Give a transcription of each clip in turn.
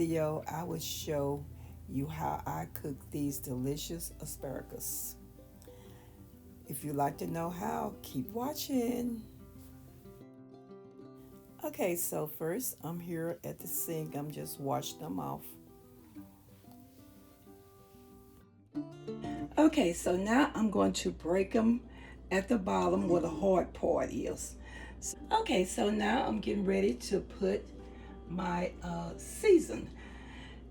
video, I will show you how I cook these delicious asparagus. If you'd like to know how, keep watching. Okay, so first I'm here at the sink. I'm just washing them off. Okay, so now I'm going to break them at the bottom where the hard part is. Okay, so now I'm getting ready to put my season.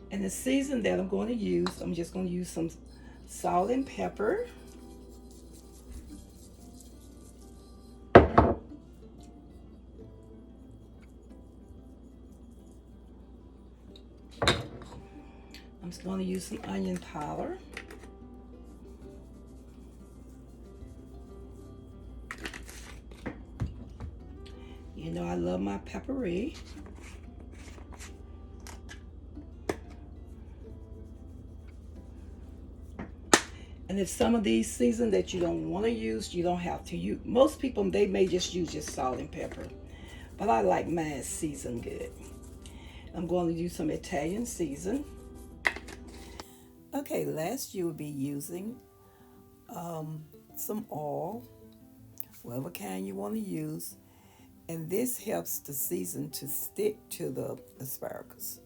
And the season that I'm going to use, I'm just going to use some salt and pepper. I'm just going to use some onion powder. You know I love my peppery. And if some of these seasons that you don't want to use, you don't have to use. Most people, they may just use just salt and pepper. But I like mine seasoned good. I'm going to use some Italian season. Okay, last you will be using some oil, whatever kind you want to use. And this helps the season to stick to the asparagus.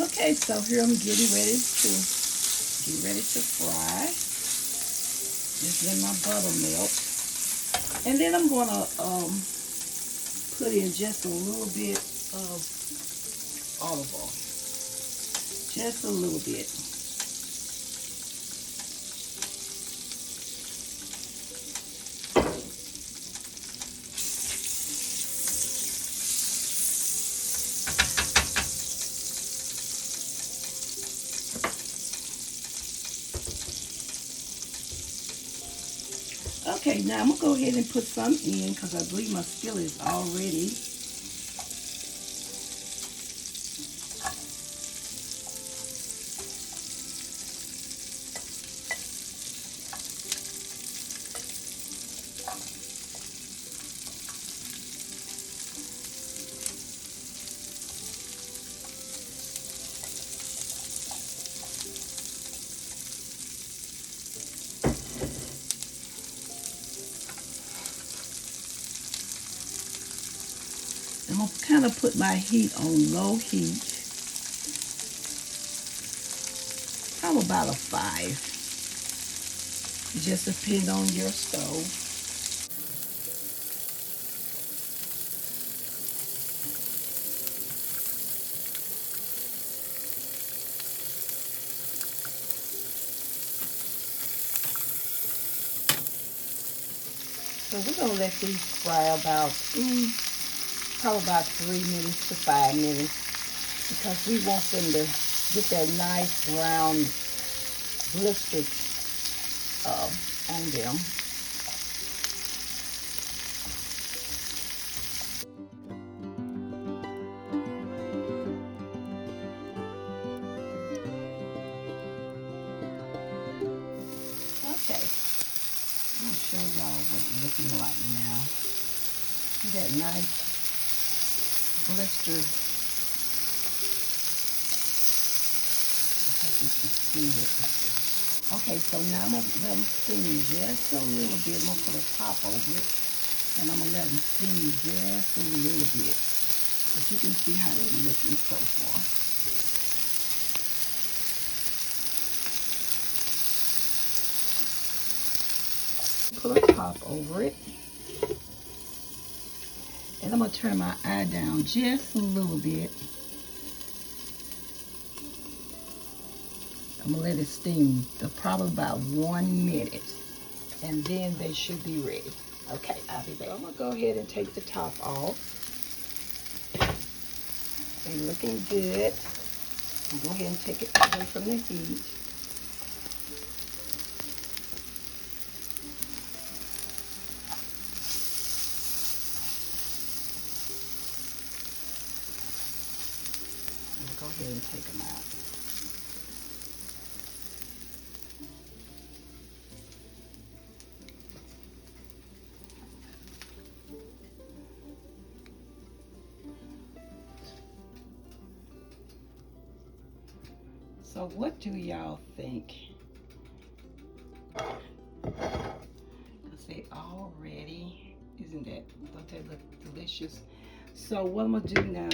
Okay, so here I'm getting ready to fry. Just let my butter melt. And then I'm gonna put in just a little bit of olive oil. Just a little bit. Okay, now I'm gonna go ahead and put some in because I believe my skillet is already. I'm gonna kind of put my heat on low heat. Probably about a 5. It just depends on your stove. So we're gonna let these fry about probably about 3 minutes to 5 minutes because we want them to get that nice brown blister on them. Okay, I'll show y'all what it's looking like now. See that nice blister? I hope you can see it. Okay, so now I'm going to let them steam just a little bit. I'm going to put a top over it. And I'm going to let them steam just a little bit. But you can see how they're looking so far. Put a top over it. And I'm going to turn my eye down just a little bit. I'm going to let it steam for probably about 1 minute. And then they should be ready. Okay, I'll be back. So I'm going to go ahead and take the top off. They're looking good. I'll go ahead and take it away from the heat. go ahead and take them out. So what do y'all think? Because they already, don't they look delicious? So what I'm gonna do now,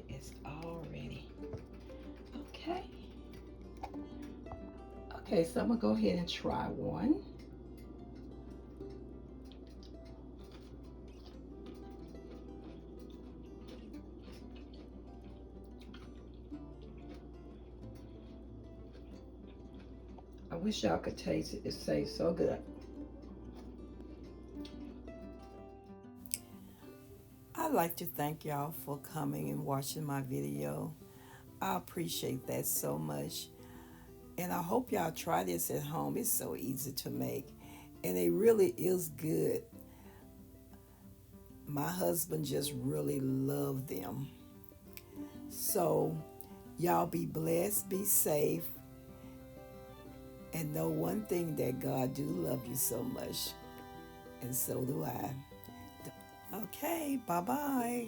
it's already, okay. Okay, so I'm gonna go ahead and try one. I wish y'all could taste it. It tastes so good. I'd like to thank y'all for coming and watching my video. I appreciate that so much. And I hope y'all try this at home. It's so easy to make. And it really is good. My husband just really loved them. So y'all be blessed, be safe, and know one thing, that God do love you so much. And so do I. Okay, bye-bye.